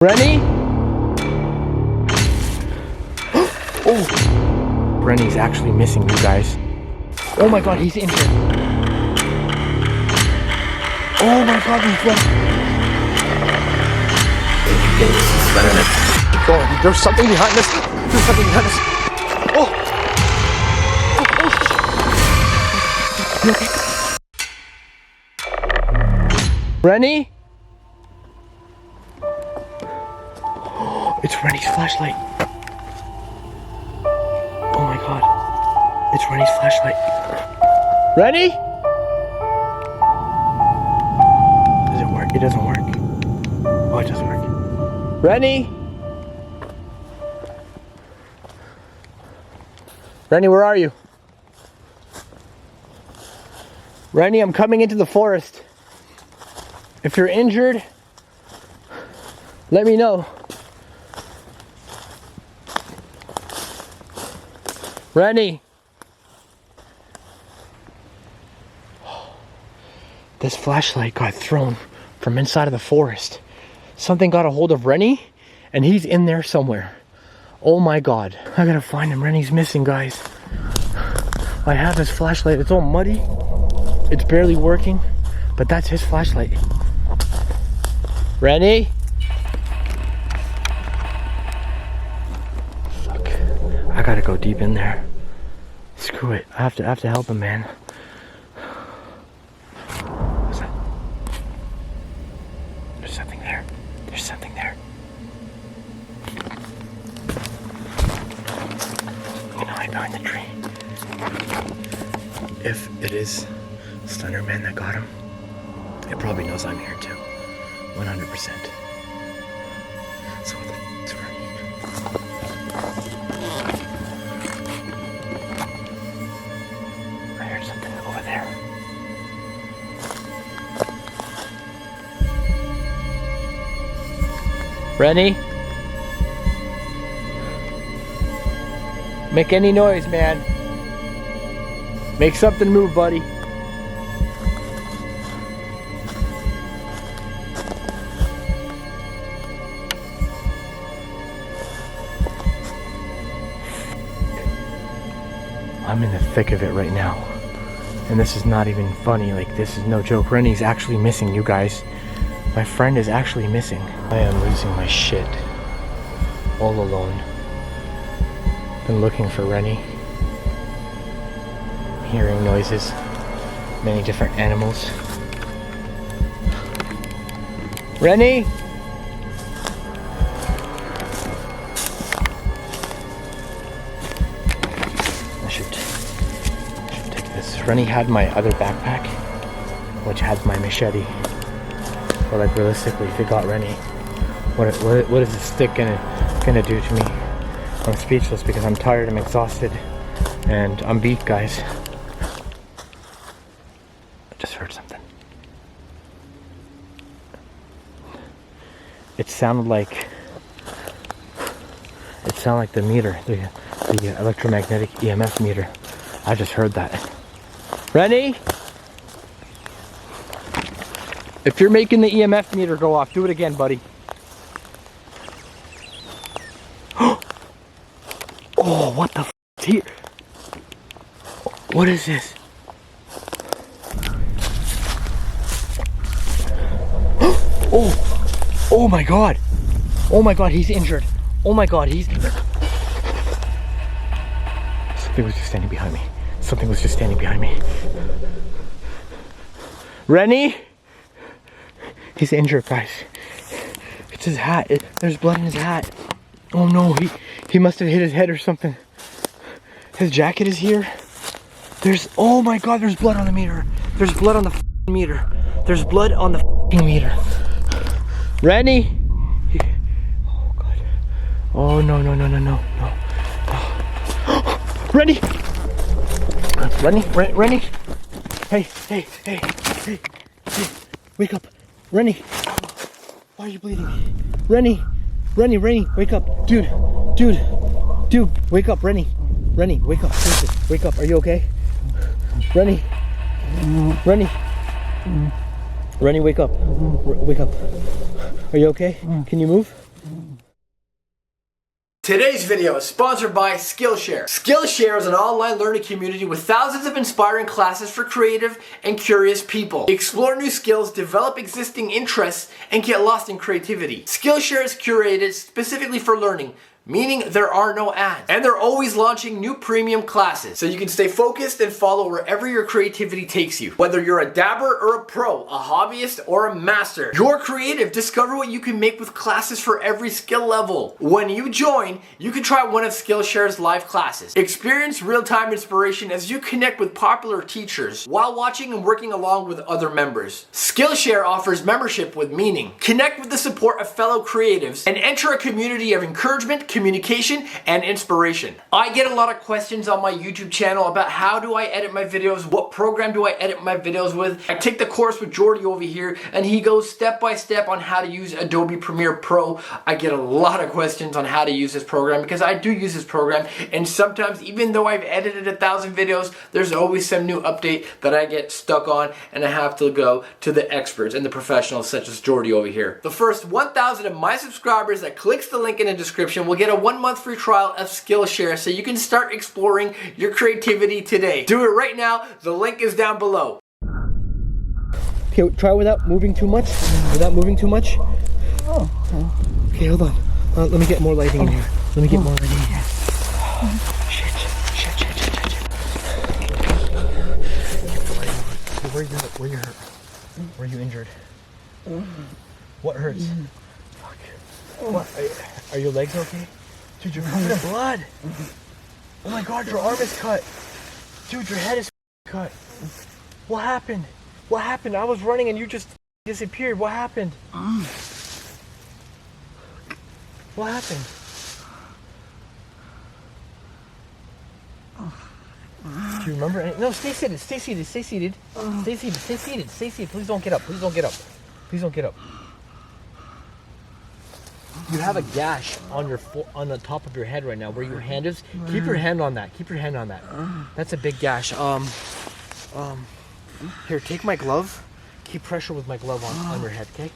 Renny? Oh! Renny's actually missing, you guys. Oh my god, he's injured. Oh my god, he's dead. Keep going. There's something behind us. There's something behind us. Oh! You okay? Renny? It's Renny's flashlight. Oh my god. It's Renny's flashlight. Renny? Does it work? It doesn't work. Oh, it doesn't work. Renny? Renny, where are you? Renny, I'm coming into the forest. If you're injured, let me know. Renny! This flashlight got thrown from inside of the forest. Something got a hold of Renny, and he's in there somewhere. Oh my god. I gotta find him. Renny's missing, guys. I have his flashlight. It's all muddy. It's barely working, but that's his flashlight. Renny? Fuck. I gotta go deep in there. Screw it. I have to help him, man. What's that? There's something there. There's something there. You know, hide behind the tree. If it is Slender Man that got him, it probably knows I'm here too. 100%. So what the f***'s Renny? I heard something over there. Renny? Make any noise, man. Make something move, buddy. I'm in the thick of it right now. And this is not even funny. Like, this is no joke. Renny's actually missing, you guys. My friend is actually missing. I am losing my shit. All alone. Been looking for Renny. Hearing noises. Many different animals. Renny? I should take this. Renny had my other backpack, which had my machete. But like, realistically, if it got Renny, what is this stick gonna do to me? I'm speechless because I'm tired, I'm exhausted, and I'm beat, guys. I just heard something. It sounded like the meter, the electromagnetic EMF meter. I just heard that. Renny? If you're making the EMF meter go off, do it again, buddy. Oh, what the f*** is here? What is this? Oh my god. Oh my god, he's injured. Oh my god, he's... Something was just standing behind me. Something was just standing behind me. Renny? He's injured, guys. It's his hat. There's blood in his hat. Oh no, he must have hit his head or something. His jacket is here. Oh my god, there's blood on the meter. There's blood on the f***ing meter. There's blood on the f***ing meter. Renny? Oh god. Oh no. Renny! Renny! Hey. Wake up. Renny. Why are you bleeding? Renny, wake up. Dude, wake up, Renny, wake up, seriously, wake up, are you okay? Renny, wake up, are you okay? Can you move? Today's video is sponsored by Skillshare. Skillshare is an online learning community with thousands of inspiring classes for creative and curious people. Explore new skills, develop existing interests, and get lost in creativity. Skillshare is curated specifically for learning, meaning there are no ads. And they're always launching new premium classes, so you can stay focused and follow wherever your creativity takes you. Whether you're a dabber or a pro, a hobbyist or a master, you're creative. Discover what you can make with classes for every skill level. When you join, you can try one of Skillshare's live classes. Experience real-time inspiration as you connect with popular teachers while watching and working along with other members. Skillshare offers membership with meaning. Connect with the support of fellow creatives and enter a community of encouragement, communication, and inspiration. I get a lot of questions on my YouTube channel about how do I edit my videos, what program do I edit my videos with. I take the course with Jordy over here and he goes step by step on how to use Adobe Premiere Pro. I get a lot of questions on how to use this program because I do use this program, and sometimes even though I've edited 1,000 videos, there's always some new update that I get stuck on and I have to go to the experts and the professionals such as Jordy over here. The first 1,000 of my subscribers that clicks the link in the description will get a 1-month free trial of Skillshare so you can start exploring your creativity today. Do it right now. The link is down below. Okay, try without moving too much. Without moving too much. Okay, hold on. Let me get more lighting in here. Let me get more lighting in here. Shit. Where you hurt? Where you injured? What hurts? Fuck. What? Are your legs okay? Dude, you're covered in blood. Oh my god, your arm is cut. Dude, your head is cut. What happened? What happened? I was running and you just disappeared. What happened? What happened? Do you remember any? No, stay seated. Stay seated. Stay seated. Stay seated. Stay seated. Stay seated. Please don't get up. Please don't get up. Please don't get up. You have a gash on your on the top of your head right now where your hand is. Keep your hand on that. Keep your hand on that. That's a big gash. Here, take my glove. Keep pressure with my glove on your head, okay?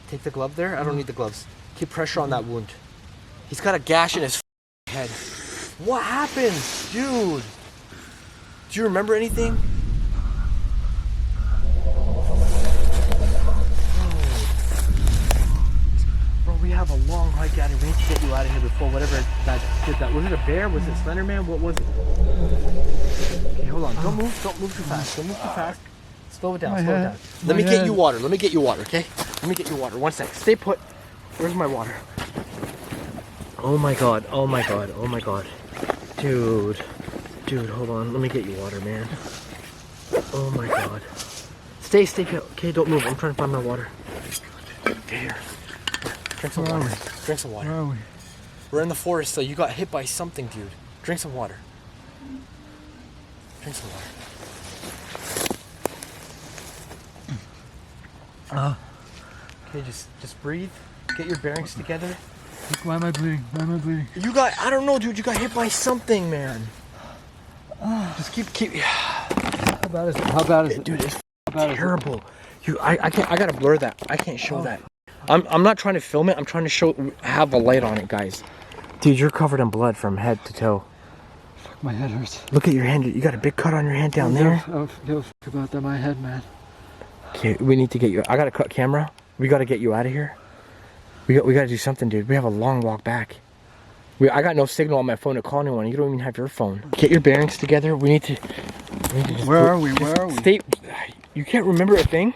Take the glove there. I don't need the gloves. Keep pressure on that wound. He's got a gash in his head. What happened, dude? Do you remember anything? We have a long hike out here. We need to get you out of here before whatever that did that. Was it a bear? Was it Slender Man? What was it? Okay, hold on. Don't move too fast. Don't move too fast. Slow it down. Slow it down. Let me get you water. Let me get you water, okay? Let me get you water. 1 sec. Stay put. Where's my water? Oh my god. Oh my god. Oh my god. Dude, hold on. Let me get you water, man. Oh my god. Stay. Okay, don't move. I'm trying to find my water. There. Drink some water. Drink some water. Where are we? We're in the forest, so you got hit by something, dude. Drink some water. Drink some water. Okay, just breathe. Get your bearings together. Why am I bleeding? Why am I bleeding? I don't know, dude. You got hit by something, man. Just keep. How bad is it? How bad is it? Dude, it's terrible. I gotta blur that. I can't show that. I'm not trying to film it. I'm trying to have a light on it, guys. Dude, you're covered in blood from head to toe. Fuck, my head hurts. Look at your hand. You got a big cut on your hand down there. Oh, fuck about that. My head, man. Okay, we need to get you. I got a cut camera. We got to get you out of here. We got to do something, dude. We have a long walk back. I got no signal on my phone to call anyone. You don't even have your phone. Get your bearings together. We need to Where are we? Where are we? Stay. You can't remember a thing?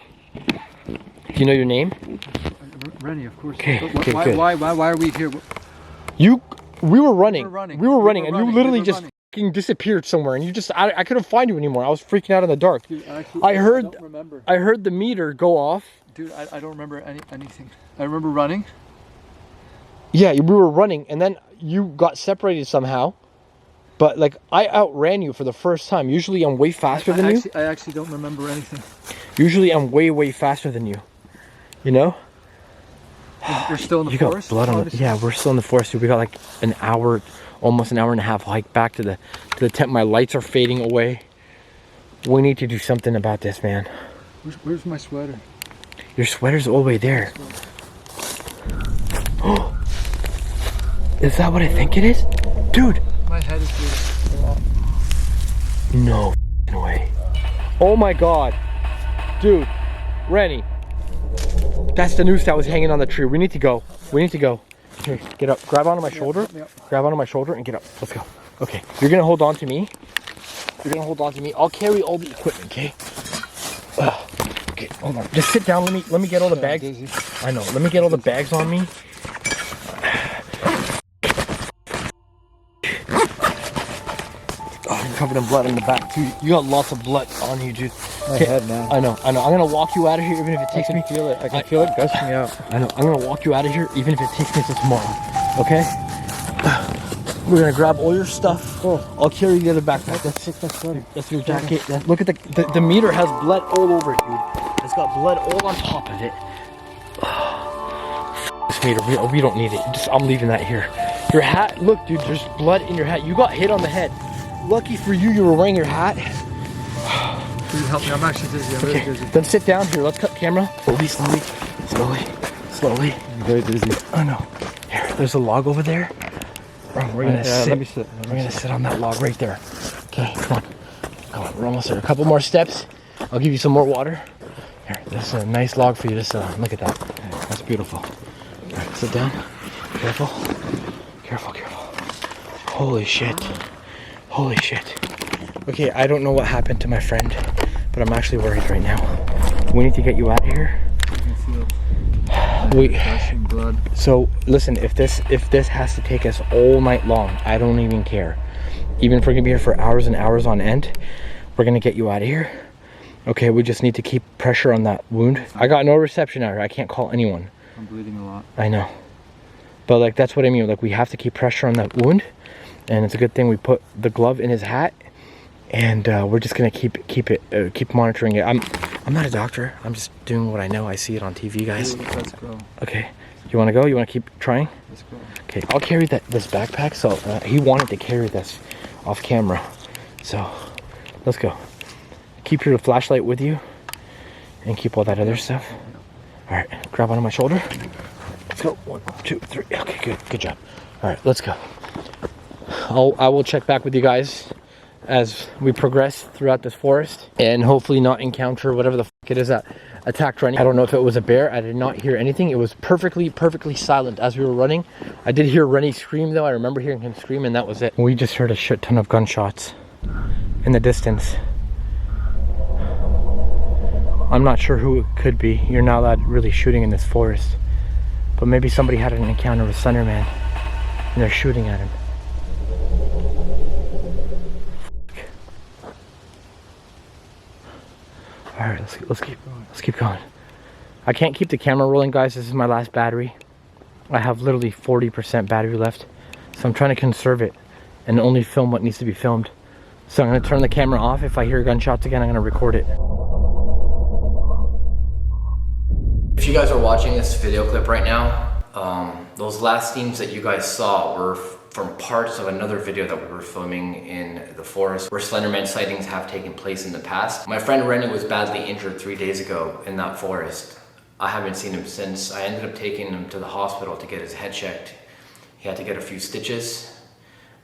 Do you know your name? Renny, of course. Okay, good. Why are we here? We were running. We were running, and you literally just fucking disappeared somewhere, and you just I couldn't find you anymore. I was freaking out in the dark. Dude, I heard the meter go off. Dude, I don't remember anything. I remember running. Yeah, we were running, and then you got separated somehow. But like I outran you for the first time. Usually I'm way faster than you. I actually don't remember anything. Usually I'm way faster than you. You know? We're still in the Got forest? blood on yeah, we're still in the forest. We got like an hour, almost an hour and a half hike back to the tent. My lights are fading away. We need to do something about this, man. Where's my sweater? Your sweater's all the way there. Is that what I think it is? Dude! My head is bleeding. No way. Oh my god. Dude. Renny. That's the noose that was hanging on the tree. We need to go. We need to go. Here, get up. Grab onto my shoulder. Grab onto my shoulder and get up. Let's go. Okay. You're gonna hold on to me. You're gonna hold on to me. I'll carry all the equipment, okay? Okay, hold on. Just sit down. Let me get all the bags. I know. Let me get all the bags on me. Oh, you're covered in blood in the back too. You got lots of blood on you, dude. My head, man. I know. I'm gonna walk you out of here even if it takes me. Feel it. I can feel it gushing me out. I know. I'm gonna walk you out of here even if it takes me till tomorrow. Okay? We're gonna grab all your stuff. Oh, I'll carry the other backpack. That's your jacket. Look at the meter has blood all over it, dude. It's got blood all on top of it. This meter, we don't need it. I'm leaving that here. Your hat, look, dude. There's blood in your hat. You got hit on the head. Lucky for you, you were wearing your hat. Please help me. I'm actually dizzy. I'm really dizzy. Then sit down here. Let's cut camera. Slowly. I'm very dizzy. Oh no. Here, there's a log over there. We're gonna sit. Let me sit. We're gonna sit on that log right there. Okay, come on. We're almost there. A couple more steps. I'll give you some more water. Here, there's a nice log for you to sit on. Look at that. That's beautiful. All right, sit down. Careful. Holy shit. Okay, I don't know what happened to my friend, but I'm actually worried right now. We need to get you out of here. I can feel gushing blood. So listen, if this has to take us all night long, I don't even care. Even if we're gonna be here for hours and hours on end, we're gonna get you out of here. Okay, we just need to keep pressure on that wound. I got no reception out here. I can't call anyone. I'm bleeding a lot. I know, but like that's what I mean. Like we have to keep pressure on that wound, and it's a good thing we put the glove in his hat, and we're just gonna keep monitoring it. I'm not a doctor. I'm just doing what I know. I see it on TV, guys. Ooh, let's go. Okay. You want to go? You want to keep trying? Let's go. Okay. I'll carry this backpack. So he wanted to carry this off camera. So let's go. Keep your flashlight with you and keep all that other stuff. All right. Grab onto my shoulder. Let's go. 1, 2, 3. Okay. Good job. All right. Let's go. I will check back with you guys as we progress throughout this forest and hopefully not encounter whatever the fuck it is that attacked Renny. I don't know if it was a bear. I did not hear anything. It was perfectly silent as we were running. I did hear Renny scream though. I remember hearing him scream and that was it. We just heard a shit ton of gunshots in the distance. I'm not sure who it could be. You're not allowed really shooting in this forest. But maybe somebody had an encounter with Slender Man and they're shooting at him. All right, let's keep going. I can't keep the camera rolling, guys. This is my last battery. I have literally 40% battery left, so I'm trying to conserve it and only film what needs to be filmed. So I'm gonna turn the camera off. If I hear gunshots again, I'm gonna record it. If you guys are watching this video clip right now, those last scenes that you guys saw were from parts of another video that we were filming in the forest where Slenderman sightings have taken place in the past. My friend Renny was badly injured 3 days ago in that forest. I haven't seen him since. I ended up taking him to the hospital to get his head checked. He had to get a few stitches,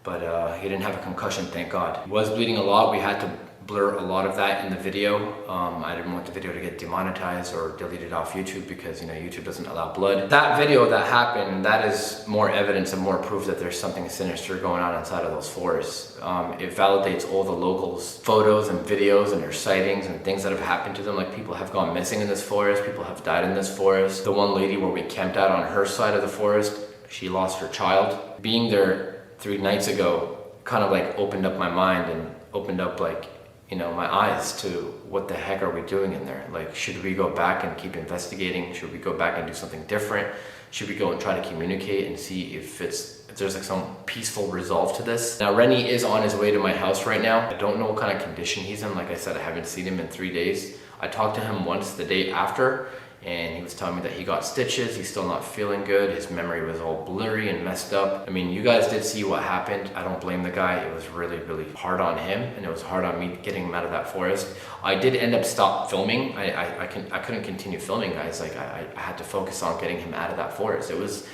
but he didn't have a concussion, thank God. He was bleeding a lot. We had to blur a lot of that in the video. I didn't want the video to get demonetized or deleted off YouTube because, you know, YouTube doesn't allow blood. That video that happened, that is more evidence and more proof that there's something sinister going on inside of those forests. It validates all the locals' photos and videos and their sightings and things that have happened to them. Like people have gone missing in this forest, people have died in this forest. The one lady where we camped out on her side of the forest, she lost her child. Being there 3 nights ago kind of like opened up my mind and opened up like, you know, my eyes to what the heck are we doing in there? Like, should we go back and keep investigating? Should we go back and do something different? Should we go and try to communicate and see if there's like some peaceful resolve to this? Now, Renny is on his way to my house right now. I don't know what kind of condition he's in. Like I said, I haven't seen him in 3 days. I talked to him once the day after, and he was telling me that he got stitches. He's still not feeling good. His memory was all blurry and messed up. I mean, you guys did see what happened. I don't blame the guy. It was really, really hard on him, and it was hard on me getting him out of that forest. I did end up stop filming. I couldn't continue filming, guys. Like I had to focus on getting him out of that forest. It was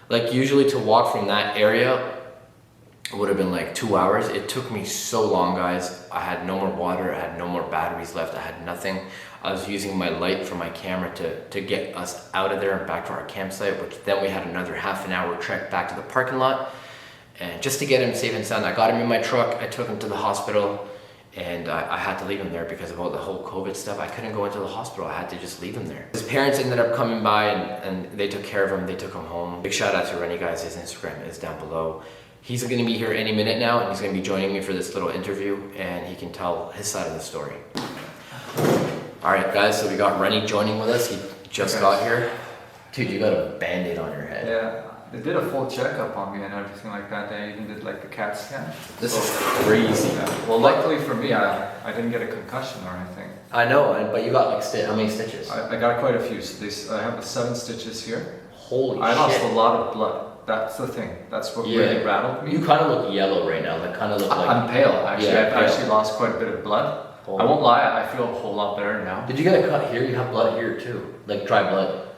Like usually to walk from that area would have been like 2 hours. It took me so long, guys. I had no more water, I had no more batteries left, I had nothing. I was using my light from my camera to get us out of there and back to our campsite, which then we had another half an hour trek back to the parking lot. And just to get him safe and sound, I got him in my truck, I took him to the hospital, and I had to leave him there because of all the whole COVID stuff. I couldn't go into the hospital, I had to just leave him there. His parents ended up coming by and they took care of him, they took him home. Big shout out to Renny, guys, his Instagram is down below. He's gonna be here any minute now, and he's gonna be joining me for this little interview, and he can tell his side of the story. All right, guys, so we got Renny joining with us. He just got here. Dude, you got a Band-Aid on your head. Yeah, they did a full checkup on me and everything like that. They even did like the CAT scan. This is crazy. Yeah. Well, luckily for me, I didn't get a concussion or anything. I know, but you got like how many stitches? I got quite a few. So I have 7 stitches here. Holy I shit. lost a lot of blood. That's the thing. That's what really rattled me. You kind of look yellow right now. Like kind of look like... I'm pale, actually. Yeah, I've actually lost quite a bit of blood. Oh. I won't lie, I feel a whole lot better now. Did you get a cut here? You have blood here too, like dry blood.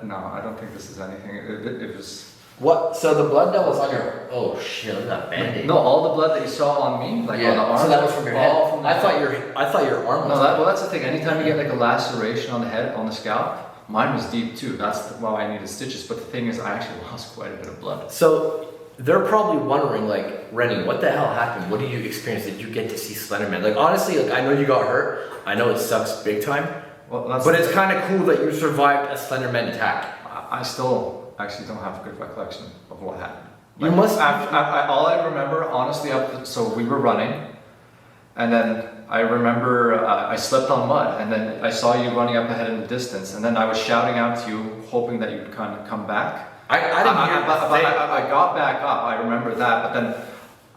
No, I don't think this is anything. It was... What? So the blood that was on your... Oh shit, look at that Band-Aid. No, all the blood that you saw on me, like on the arm. So that was from your head? All from the I thought your arm was... No, well that's the thing. Anytime you get like a laceration on the head, on the scalp, mine was deep too. That's why I needed stitches. But the thing is, I actually lost quite a bit of blood. So they're probably wondering, like, Renny, what the hell happened? What did you experience? Did you get to see Slenderman? Like, honestly, like, I know you got hurt. I know it sucks big time. Well, but it's kind of cool that you survived a Slenderman attack. I still actually don't have a good recollection of what happened. You must. All I remember, honestly, so we were running, and then I remember I slept on mud, and then I saw you running up ahead in the distance, and then I was shouting out to you, hoping that you'd kind of come back. I didn't hear I got back up, I remember that, but then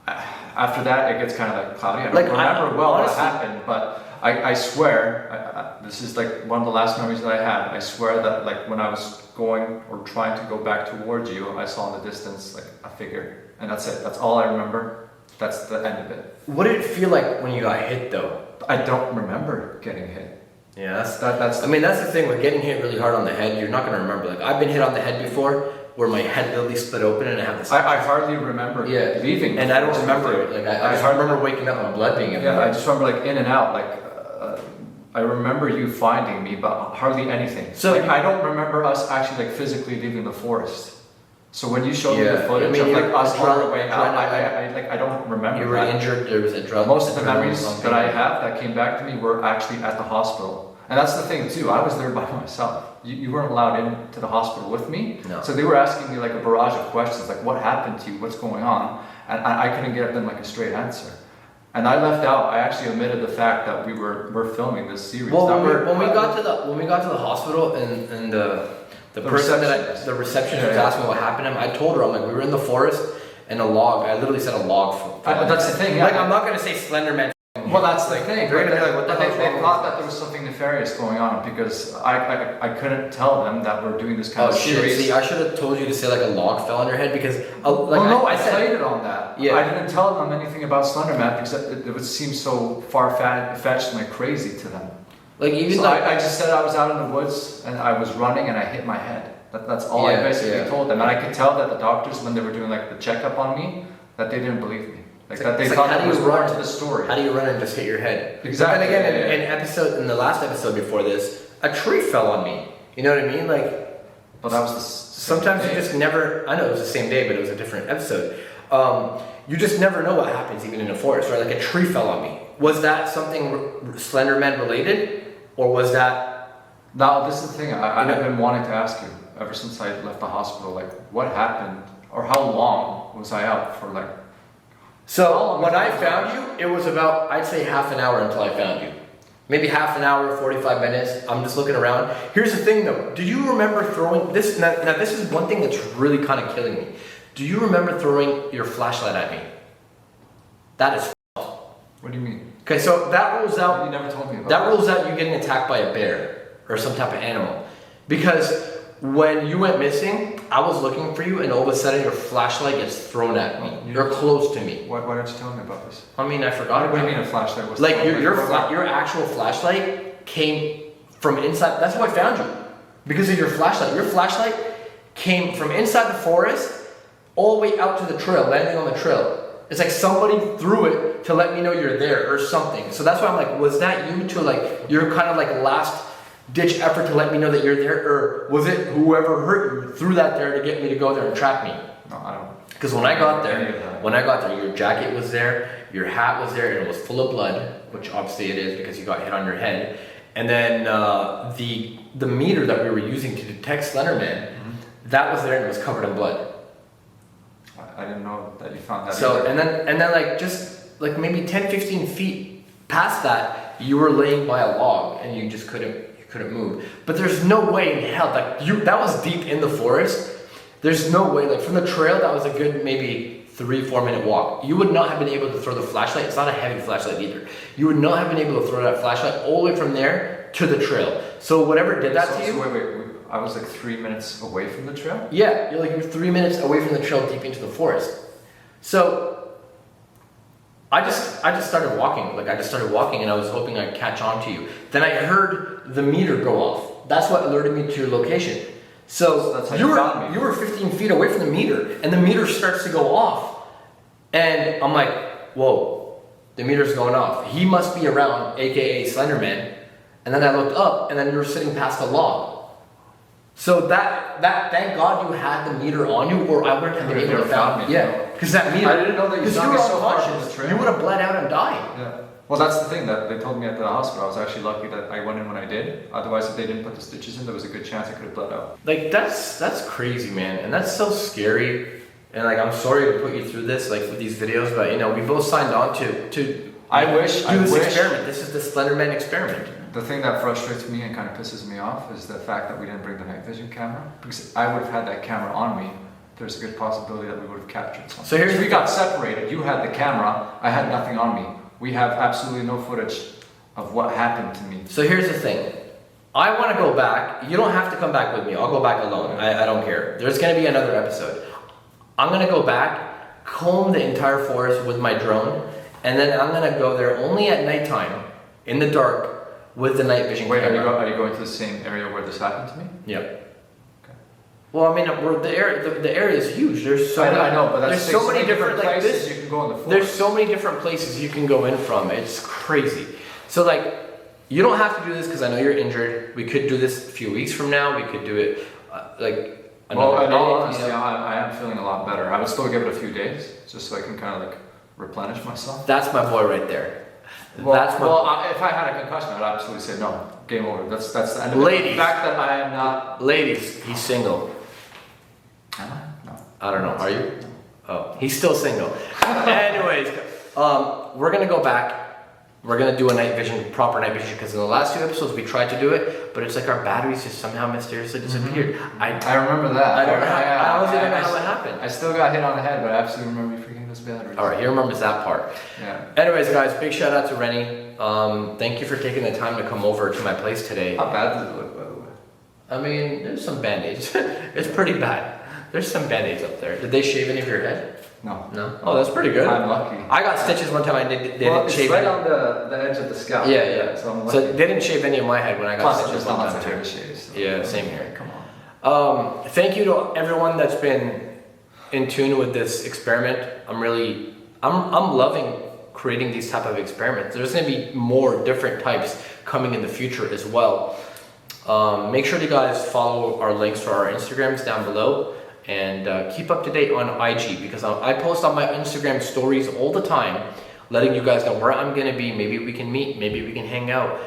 after that it gets kind of like cloudy. I don't remember what happened, but I swear, this is like one of the last memories that I had. I swear that like when I was going or trying to go back towards you, I saw in the distance like a figure, and that's it. That's all I remember. That's the end of it. What did it feel like when you got hit though? I don't remember getting hit. Yeah, that's. I mean, that's the thing with getting hit really hard on the head. You're not gonna remember. Like I've been hit on the head before, where my head literally split open and I have this. I hardly remember leaving, and I don't remember it. Like I just remember waking up and blood being everywhere. Yeah, I just remember like in and out. Like I remember you finding me, but hardly anything. So like, I don't remember us actually like physically leaving the forest. So when you showed me the footage of like us on our way out, I don't remember. You were injured. There was a drug. Most of the memories that I have that came back to me were actually at the hospital. And that's the thing too, I was there by myself. You weren't allowed into the hospital with me. No. So they were asking me like a barrage of questions, like what happened to you, what's going on? And I couldn't get them like a straight answer. And I left out, I actually omitted the fact that we're filming this series. Well, when we got to the hospital and the receptionist was asking what happened to him, I told her, I'm like, we were in the forest and a log, I literally said a log. That's the thing, yeah. Like, I'm not going to say Slenderman. Well, that's the thing. They're gonna be like, what the hell? They thought that there was something nefarious going on because I couldn't tell them that we're doing this kind of series. See, I should have told you to say like a log fell on your head because I played it on that. Yeah. I didn't tell them anything about Slenderman because it would seem so far-fetched and like crazy to them. Like even so I just said I was out in the woods and I was running and I hit my head. That's all I basically told them, and I could tell that the doctors, when they were doing like the checkup on me, that they didn't believe me. Like that they thought it was more to the story. How do you run and just hit your head? Exactly. And again, in the last episode before this, a tree fell on me. You know what I mean? Like, but that was sometimes you just never. I know it was the same day, but it was a different episode. You just never know what happens, even in a forest. Right? Like a tree fell on me. Was that something Slenderman related, or was that? No, this is the thing. I've been wanting to ask you ever since I left the hospital. Like, what happened, or how long was I out for? Like. So when I found you, it was about, I'd say half an hour until I found you. Maybe half an hour, 45 minutes. I'm just looking around. Here's the thing though. Do you remember throwing this? Now this is one thing that's really kind of killing me. Do you remember throwing your flashlight at me? That is What do you mean? Okay, so that rules out. You never told me about that. Rules out you getting attacked by a bear or some type of animal. Because when you went missing, I was looking for you and all of a sudden your flashlight gets thrown at me. You're close to me. Why don't you tell me about this? I mean, I forgot. What do you mean a flashlight was like your actual flashlight came from inside. That's how I found you. Because of your flashlight. Your flashlight came from inside the forest all the way out to the trail, landing on the trail. It's like somebody threw it to let me know you're there or something. So that's why I'm like, was that you to like, your kind of like last ditch effort to let me know that you're there? Or was it whoever hurt you threw that there to get me to go there and trap me? No, I don't. Because when I got there, your jacket was there, your hat was there, and it was full of blood, which obviously it is because you got hit on your head. And then the meter that we were using to detect Slenderman, that was there and it was covered in blood. I didn't know that you found that. So either. and then like just like maybe 10-15 feet past that, you were laying by a log and you just couldn't move. But there's no way in hell that was deep in the forest. There's no way, like from the trail, that was a good maybe 3-4 minute walk. You would not have been able to throw the flashlight. It's not a heavy flashlight either. You would not have been able to throw that flashlight all the way from there to the trail. So whatever did that to you. So wait. I was like 3 minutes away from the trail? Yeah, you're 3 minutes away from the trail deep into the forest. So I just started walking. Like I just started walking and I was hoping I'd catch on to you. Then I heard the meter go off. That's what alerted me to your location. So that's how you were 15 feet away from the meter and the meter starts to go off. And I'm like, whoa, the meter's going off. He must be around, AKA Slenderman. And then I looked up and then you were sitting past a log. So that thank God you had the meter on you, or I wouldn't have been able to find me. Yeah, because that meter. I didn't know that you saw me so far from the trail. You would have bled out and died. Yeah. Well, that's the thing that they told me at the hospital. I was actually lucky that I went in when I did. Otherwise, if they didn't put the stitches in, there was a good chance I could have bled out. Like that's crazy, man, and that's so scary. And like I'm sorry to put you through this, like with these videos, but you know we both signed on to. I wish. Experiment. This is the Slenderman experiment. The thing that frustrates me and kind of pisses me off is the fact that we didn't bring the night vision camera. Because I would have had that camera on me, there's a good possibility that we would have captured something. So here's we got separated. You had the camera. I had nothing on me. We have absolutely no footage of what happened to me. So here's the thing. I want to go back. You don't have to come back with me. I'll go back alone. I don't care. There's going to be another episode. I'm going to go back, comb the entire forest with my drone, and then I'm going to go there only at nighttime, in the dark, with the night vision camera. Are you going to the same area where this happened to me? Yep. Okay. Well, I mean, the area is huge. There's so I know, but there's so many different places you can go in the forest. There's so many different places you can go in from. It's crazy. So like, you don't have to do this because I know you're injured. We could do this a few weeks from now. We could do it like another Well, in all day, honesty, you know? I am feeling a lot better. I would still give it a few days just so I can kind of like replenish myself. That's my boy right there. Well, That's my if I had a concussion, I'd absolutely say no. Game over. That's the end of Ladies. it. The fact that I am not. Ladies, he's single. Am I? No. I don't know. Are you? Oh, he's still single. Anyways, we're gonna go back. We're gonna do a proper night vision, because in the last 2 episodes we tried to do it, but it's like our batteries just somehow mysteriously disappeared. I remember that. I don't know. I honestly don't know how it happened. I still got hit on the head, but I absolutely remember you freaking those batteries. All right, he remembers that part. Yeah. Anyways, guys, big shout out to Renny. Thank you for taking the time to come over to my place today. How bad does it look, by the way? I mean, there's some band-aids. It's pretty bad. There's some band-aids up there. Did they shave any of your head? No. No? Oh, that's pretty good. I'm lucky. I got stitches one time. They didn't shave right any. on the edge of the scalp. Yeah. So, I'm lucky. So they didn't shave any of my head when I got Plus, stitches it's not one my time favorite too. shade. So. Yeah, same here. Come on. Thank you to everyone that's been in tune with this experiment. I'm loving creating these type of experiments. There's going to be more different types coming in the future as well. Make sure you guys follow our links for our Instagrams down below, and keep up to date on IG, because I post on my Instagram stories all the time, letting you guys know where I'm going to be. Maybe we can meet, maybe we can hang out,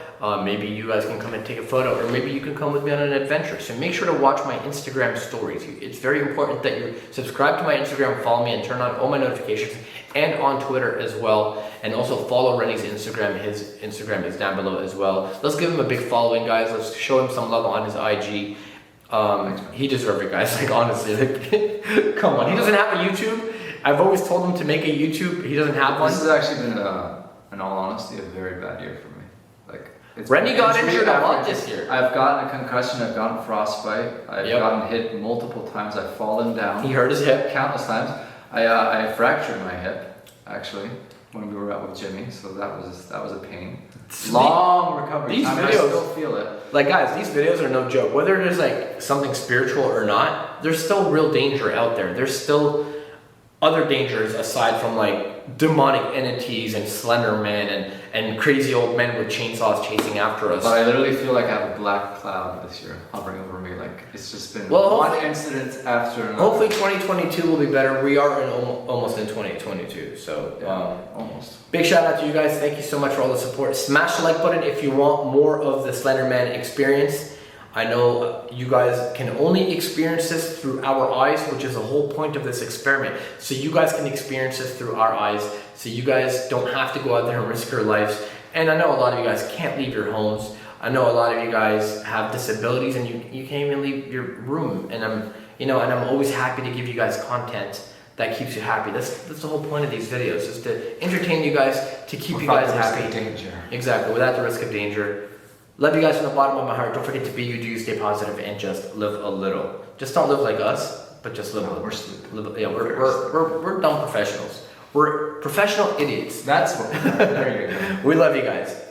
maybe you guys can come and take a photo, or maybe you can come with me on an adventure. So make sure to watch my Instagram stories. It's very important that you subscribe to my Instagram, follow me, and turn on all my notifications, and on Twitter as well. And also follow Renny's Instagram. His Instagram is down below as well. Let's give him a big following, guys. Let's show him some love on his IG. He deserves it, guys. Like, honestly, like, come on. He doesn't have a YouTube. I've always told him to make a YouTube. He doesn't have one. This has actually been, in all honesty, a very bad year for me. Like, Renny got injured a lot this year. I've gotten a concussion. I've gotten frostbite. I've gotten hit multiple times. I've fallen down. He hurt his hip countless times. I fractured my hip, actually, when we were out with Jimmy. So that was a pain. Long recovery time. I still feel it. Like, guys, these videos are no joke. Whether it is like something spiritual or not, there's still real danger out there. There's still other dangers aside from like demonic entities and Slender Man and crazy old men with chainsaws chasing after us. But I literally feel like I have a black cloud this year hovering over me. Like it's just been Well, one incident after another. Hopefully 2022 will be better. We are almost in 2022, so almost. big shout out to you guys. Thank you so much for all the support. Smash the like button if you want more of the Slender Man experience. I know you guys can only experience this through our eyes, which is the whole point of this experiment. So you guys can experience this through our eyes, so you guys don't have to go out there and risk your lives. And I know a lot of you guys can't leave your homes. I know a lot of you guys have disabilities and you can't even leave your room. And I'm always happy to give you guys content that keeps you happy. That's the whole point of these videos, is to entertain you guys, to keep you guys happy. Danger. Exactly, without the risk of danger. Love you guys from the bottom of my heart. Don't forget to be you, do you, stay positive, and just live a little. Just don't live like us, but just live a little. We're stupid. We're dumb professionals. We're professional idiots. That's what we are. There you go. We love you guys.